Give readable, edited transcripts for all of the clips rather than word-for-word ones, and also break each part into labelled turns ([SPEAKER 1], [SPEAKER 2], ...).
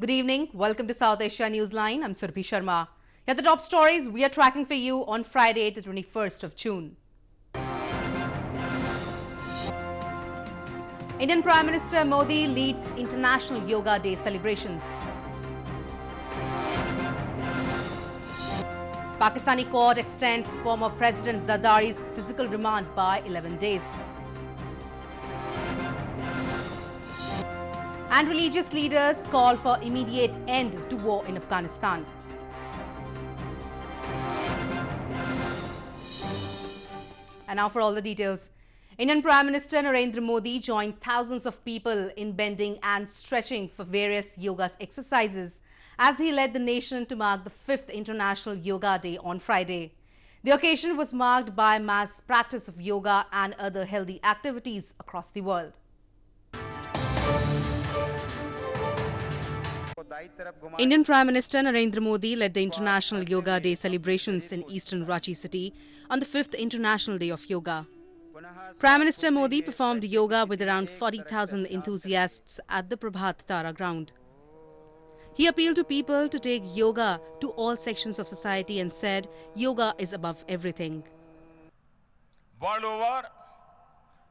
[SPEAKER 1] Good evening. Welcome to South Asia Newsline. I'm Surbhi Sharma. Here are the top stories we are tracking for you on Friday, the 21st of June. Indian Prime Minister Modi leads International Yoga Day celebrations. Pakistani court extends former President Zardari's physical remand by 11 days. And religious leaders call for immediate end to war in Afghanistan. And now for all the details. Indian Prime Minister Narendra Modi joined thousands of people in bending and stretching for various yoga exercises as he led the nation to mark the 5th International Yoga Day on Friday. The occasion was marked by mass practice of yoga and other healthy activities across the world. Indian Prime Minister Narendra Modi led the International Yoga Day celebrations in eastern Ranchi city on the 5th International Day of Yoga. Prime Minister Modi performed yoga with around 40,000 enthusiasts at the Prabhat Tara ground. He appealed to people to take yoga to all sections of society and said, yoga is above everything.
[SPEAKER 2] World over,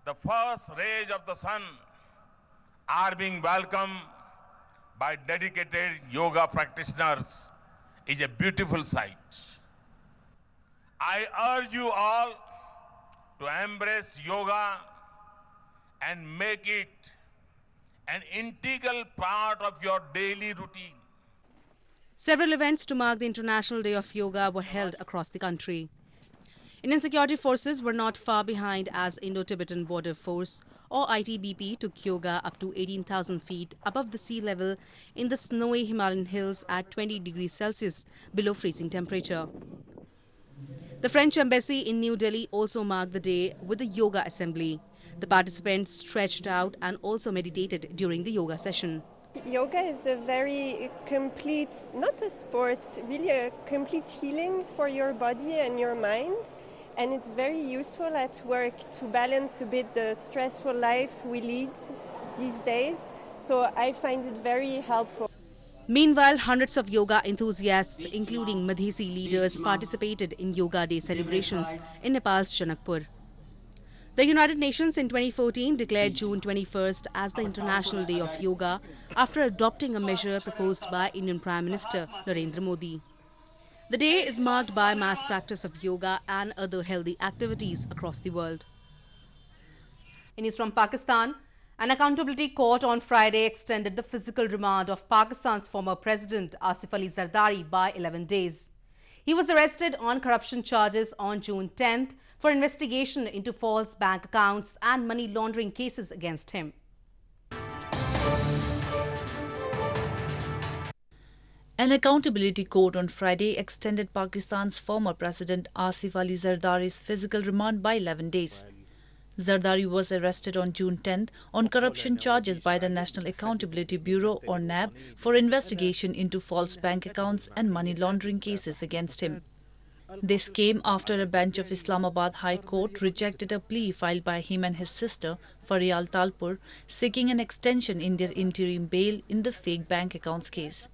[SPEAKER 2] the first rays of the sun are being welcomed by dedicated yoga practitioners is a beautiful sight. I urge you all to embrace yoga and make it an integral part of your daily routine.
[SPEAKER 1] Several events to mark the International Day of Yoga were held across the country. Indian security forces were not far behind as Indo-Tibetan Border Force or ITBP took yoga up to 18,000 feet above the sea level in the snowy Himalayan hills at 20 degrees Celsius below freezing temperature. The French embassy in New Delhi also marked the day with a yoga assembly. The participants stretched out and also meditated during the yoga session.
[SPEAKER 3] Yoga is a very complete, not a sport, really a complete healing for your body and your mind. And it's very useful at work to balance a bit the stressful life we lead these days. So I find it very helpful.
[SPEAKER 1] Meanwhile, hundreds of yoga enthusiasts, including Madhesi leaders, participated in Yoga Day celebrations in Nepal's Janakpur. The United Nations in 2014 declared June 21st as the International Day of Yoga after adopting a measure proposed by Indian Prime Minister Narendra Modi. The day is marked by mass practice of yoga and other healthy activities across the world. In news from Pakistan, an accountability court on Friday extended the physical remand of Pakistan's former president Asif Ali Zardari by 11 days. He was arrested on corruption charges on June 10th for investigation into false bank accounts and money laundering cases against him.
[SPEAKER 4] An accountability court on Friday extended Pakistan's former president Asif Ali Zardari's physical remand by 11 days. Zardari was arrested on June 10th on corruption charges by the National Accountability Bureau or NAB for investigation into false bank accounts and money laundering cases against him. This came after a bench of Islamabad High Court rejected a plea filed by him and his sister, Faryal Talpur, seeking an extension in their interim bail in the fake bank accounts case.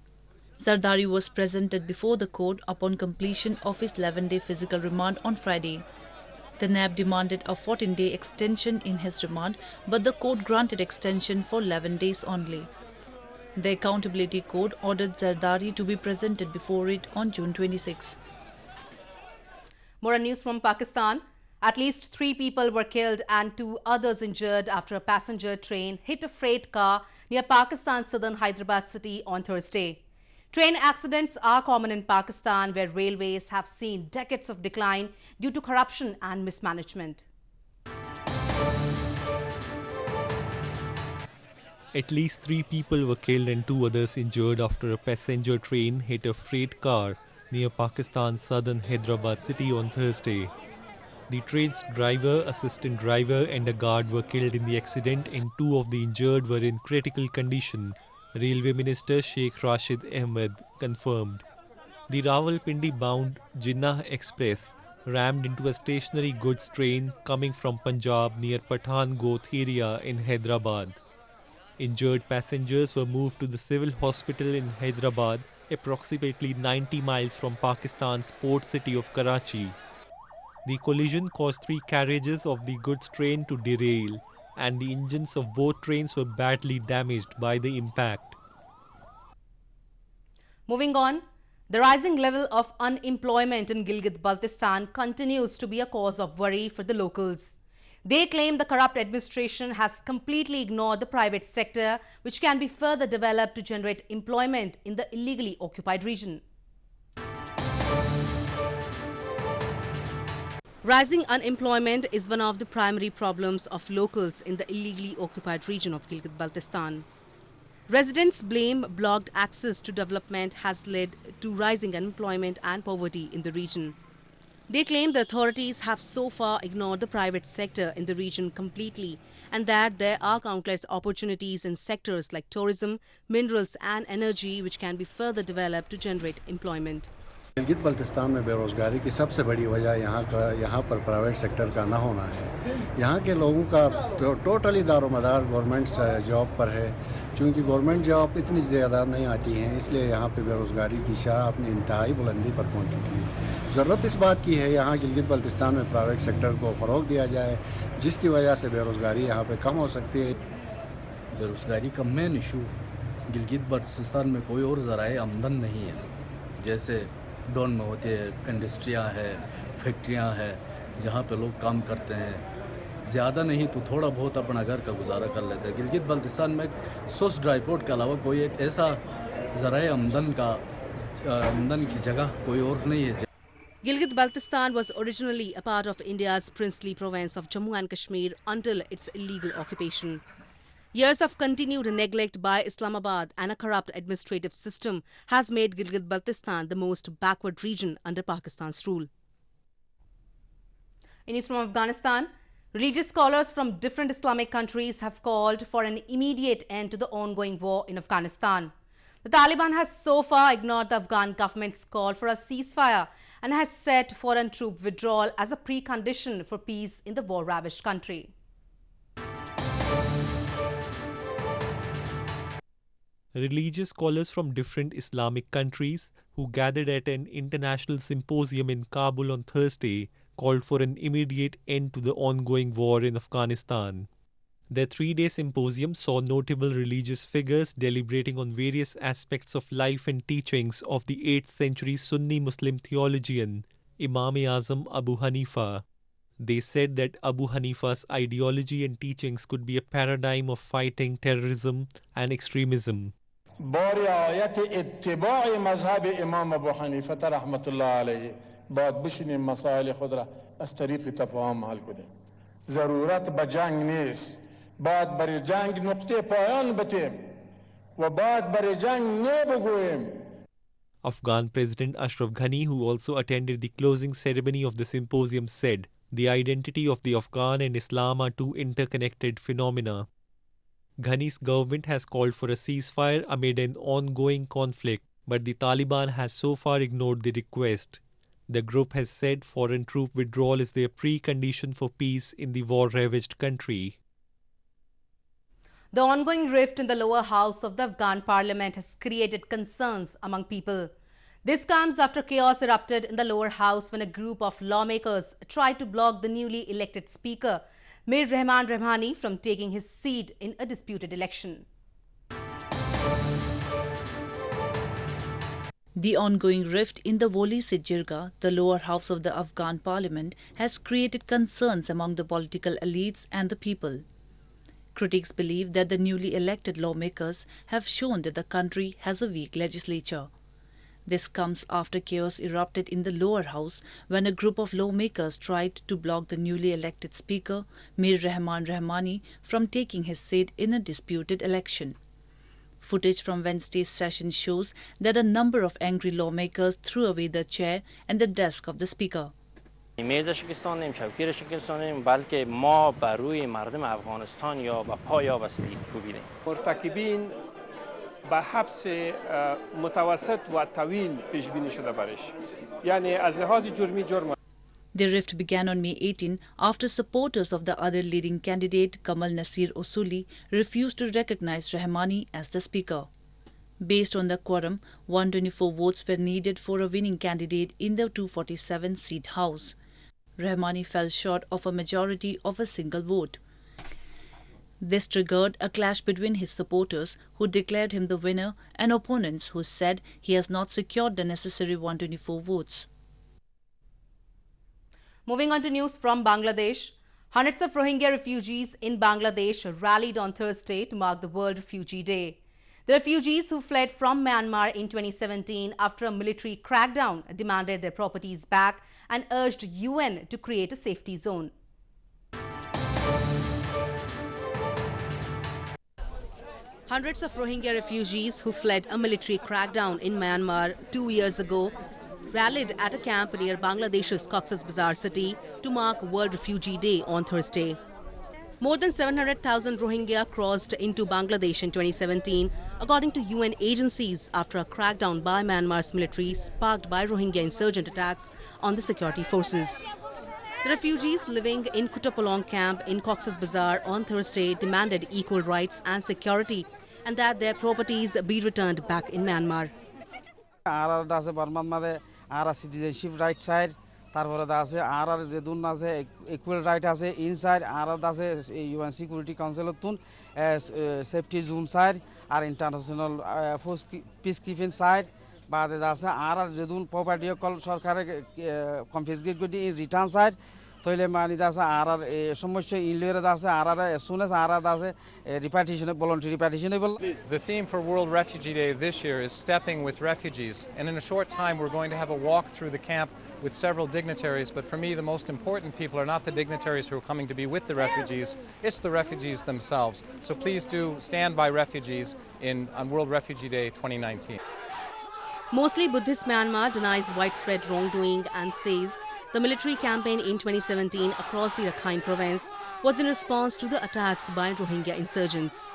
[SPEAKER 4] Zardari was presented before the court upon completion of his 11-day physical remand on Friday. The NAB demanded a 14-day extension in his remand, but the court granted extension for 11 days only. The Accountability Court ordered Zardari to be presented before it on June 26.
[SPEAKER 1] More on news from Pakistan. At least 3 people were killed and 2 others injured after a passenger train hit a freight car near Pakistan's southern Hyderabad city on Thursday. Train accidents are common in Pakistan, where railways have seen decades of decline due to corruption and mismanagement.
[SPEAKER 5] At least 3 people were killed and 2 others injured after a passenger train hit a freight car near Pakistan's southern Hyderabad city on Thursday. The train's driver, assistant driver and a guard were killed in the accident and 2 of the injured were in critical condition, Railway Minister Sheikh Rashid Ahmed confirmed. The Rawalpindi-bound Jinnah Express rammed into a stationary goods train coming from Punjab near Pathankote area in Hyderabad. Injured passengers were moved to the civil hospital in Hyderabad, approximately 90 miles from Pakistan's port city of Karachi. The collision caused 3 carriages of the goods train to derail, and the engines of both trains were badly damaged by the impact.
[SPEAKER 1] Moving on, the rising level of unemployment in Gilgit-Baltistan continues to be a cause of worry for the locals. They claim the corrupt administration has completely ignored the private sector, which can be further developed to generate employment in the illegally occupied region. Rising unemployment is one of the primary problems of locals in the illegally occupied region of Gilgit-Baltistan. Residents blame blocked access to development has led to rising unemployment and poverty in the region. They claim the authorities have so far ignored the private sector in the region completely, and that there are countless opportunities in sectors like tourism, minerals and energy which can be further developed to generate employment.
[SPEAKER 6] Gilgit Baltistan में बेरोज़गारी की सबसे बड़ी वजह यहाँ पर private sector का ना होना है। यहाँ के लोगों का टोटली दारोमदार गवर्नमेंट जॉब पर है। चूँकि गवर्नमेंट जॉब इतनी ज़्यादा नहीं आती हैं, इसलिए यहाँ पे बेरोज़गारी की शरह अपनी इंतहाई बुलंदी पर पहुँच चुकी है। ज़रूरत इस बात की है यहाँ गिलगित बल्तिस्तान में प्राइवेट सेक्टर को फ़रोग़ दिया जाए, जिसकी वजह से बेरोज़गारी यहाँ पर कम हो सकती है।
[SPEAKER 7] बेरोज़गारी का मेन इशू गिलगित बल्तिस्तान में कोई और ज़राए आमदन नहीं है। जैसे डॉन में होती है, इंडस्ट्रियाँ हैं, फैक्ट्रियाँ हैं, जहाँ पे लोग काम करते हैं। ज़्यादा नहीं तो थोड़ा बहुत अपना घर का गुजारा कर लेते हैं। गिलगित बल्तिस्तान में सोर्स ड्राई पोर्ट के अलावा कोई एक ऐसा ज़राए आमदन की जगह कोई और नहीं है।
[SPEAKER 1] Gilgit-Baltistan was originally a part of India's princely province of Jammu and Kashmir until its illegal occupation. Years of continued neglect by Islamabad and a corrupt administrative system has made Gilgit-Baltistan the most backward region under Pakistan's rule. In news from Afghanistan, religious scholars from different Islamic countries have called for an immediate end to the ongoing war in Afghanistan. The Taliban has so far ignored the Afghan government's call for a ceasefire and has set foreign troop withdrawal as a precondition for peace in the war-ravaged country.
[SPEAKER 5] Religious scholars from different Islamic countries who gathered at an international symposium in Kabul on Thursday called for an immediate end to the ongoing war in Afghanistan. Their 3-day symposium saw notable religious figures deliberating on various aspects of life and teachings of the 8th century Sunni Muslim theologian Imam-e-Azam Abu Hanifa. They said that Abu Hanifa's ideology and teachings could be a paradigm of fighting terrorism and extremism.
[SPEAKER 8] با رعایت اتباع مذهب امام ابو حنیفه رحمت الله علیه باید بشینیم مسائل خود را از طریق تفاهم حل کنیم. ضرورت به جنگ نیست. باید برای جنگ نقطه پایان بتیم و باید برای جنگ نبگوییم.
[SPEAKER 5] Afghan President Ashraf Ghani, who also attended the closing ceremony of the symposium, said the identity of the Afghan and Islam are two interconnected phenomena. Ghani's government has called for a ceasefire amid an ongoing conflict, but the Taliban has so far ignored the request. The group has said foreign troop withdrawal is their precondition for peace in the war-ravaged country.
[SPEAKER 1] The ongoing rift in the lower house of the Afghan parliament has created concerns among people. This comes after chaos erupted in the lower house when a group of lawmakers tried to block the newly elected speaker, Mir Rahman Rahmani, from taking his seat in a disputed election.
[SPEAKER 4] The ongoing rift in the Woli-Sit Jirga, the lower house of the Afghan parliament, has created concerns among the political elites and the people. Critics believe that the newly elected lawmakers have shown that the country has a weak legislature. This comes after chaos erupted in the lower house when a group of lawmakers tried to block the newly elected speaker, Mir Rahman Rahmani, from taking his seat in a disputed election. Footage from Wednesday's session shows that a number of angry lawmakers threw away the chair and the desk of the speaker.
[SPEAKER 9] میز شکستانیم، شوکیر شکستانیم، بلکه ما بر روی مردم افغانستان یا با پایا بستگی کوبیدیم.
[SPEAKER 10] مرتکبین به حبس متوسط و طویل پیش بینی شده برش. یعنی از لحاظ جرمی جرم.
[SPEAKER 4] The rift began on May 18 after supporters of the other leading candidate, Kamal Nasir Usuli, refused to recognize Rahmani as the speaker. Based on the quorum, 124 votes were needed for a winning candidate in the 247-seat House. Rahmani fell short of a majority of a single vote. This triggered a clash between his supporters, who declared him the winner, and opponents who said he has not secured the necessary 124 votes.
[SPEAKER 1] Moving on to news from Bangladesh. Hundreds of Rohingya refugees in Bangladesh rallied on Thursday to mark the World Refugee Day. The refugees who fled from Myanmar in 2017 after a military crackdown demanded their properties back and urged UN to create a safety zone. Hundreds of Rohingya refugees who fled a military crackdown in Myanmar 2 years ago rallied at a camp near Bangladesh's Cox's Bazar city to mark World Refugee Day on Thursday. More than 700,000 Rohingya crossed into Bangladesh in 2017, according to UN agencies, after a crackdown by Myanmar's military sparked by Rohingya insurgent attacks on the security forces. The refugees living in Kutupalong camp in Cox's Bazar on Thursday demanded equal rights and security and that their properties be returned back in Myanmar.
[SPEAKER 11] Citizenship right side, equal right inside, UN Security Council safety zone side, international peacekeeping side, property confiscate in return side. As soon as voluntary repatriation.
[SPEAKER 12] The theme for World Refugee Day this year is Stepping with Refugees, and in a short time we're going to have a walk through the camp with several dignitaries, but for me the most important people are not the dignitaries who are coming to be with the refugees, it's the refugees themselves. So please do stand by refugees on World Refugee Day 2019.
[SPEAKER 1] Mostly Buddhist Myanmar denies widespread wrongdoing and says the military campaign in 2017 across the Rakhine province was in response to the attacks by Rohingya insurgents.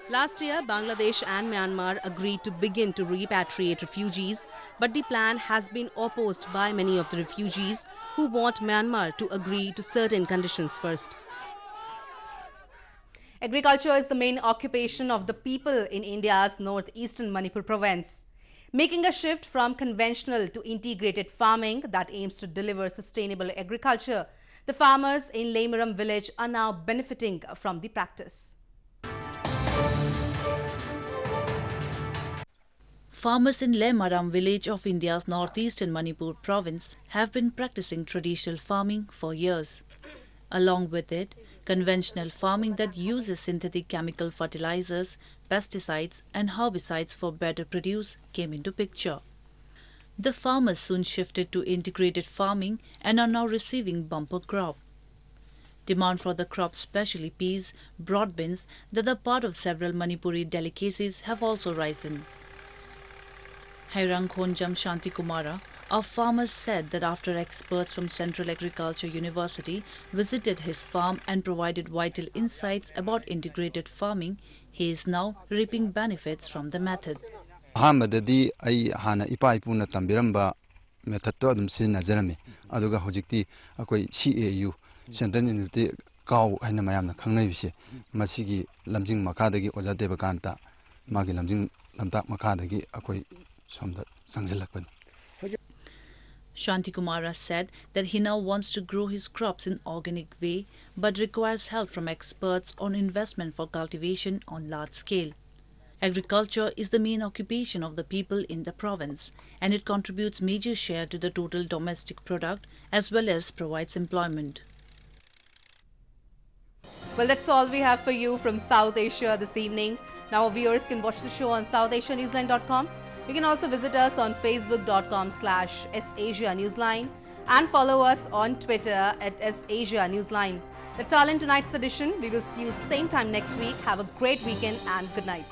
[SPEAKER 1] Last year, Bangladesh and Myanmar agreed to begin to repatriate refugees, but the plan has been opposed by many of the refugees who want Myanmar to agree to certain conditions first. Agriculture is the main occupation of the people in India's northeastern Manipur province. Making a shift from conventional to integrated farming that aims to deliver sustainable agriculture, the farmers in Lemaram village are now benefiting from the practice.
[SPEAKER 4] Farmers in Lemaram village of India's northeastern Manipur province have been practicing traditional farming for years. Along with it, conventional farming that uses synthetic chemical fertilizers, pesticides and herbicides for better produce came into picture. The farmers soon shifted to integrated farming and are now receiving bumper crop. Demand for the crop, especially peas, broad beans, that are part of several Manipuri delicacies, have also risen. Hairang Khonjam Shanti Kumara, a farmer, said that after experts from Central Agriculture University visited his farm and provided vital insights about integrated farming, he is now reaping benefits from the method.
[SPEAKER 13] Ahamadadi ai hana ipa ipuna tambiramba method to adum sinazarami aduga hojikti akoi CAU Central University kaw haina mayamna khangnai bise masigi lamjing makadagi oja debakanta magi lamjing lamtak makadagi akoi somda sangjalakban.
[SPEAKER 4] Shanti Kumara said that he now wants to grow his crops in organic way but requires help from experts on investment for cultivation on large scale. Agriculture is the main occupation of the people in the province and it contributes major share to the total domestic product as well as provides employment.
[SPEAKER 1] Well, that's all we have for you from South Asia this evening. Now our viewers can watch the show on southasianewsline.com. You can also visit us on facebook.com/SAsia Newsline and follow us on Twitter @SAsia Newsline. That's all in tonight's edition. We will see you same time next week. Have a great weekend and good night.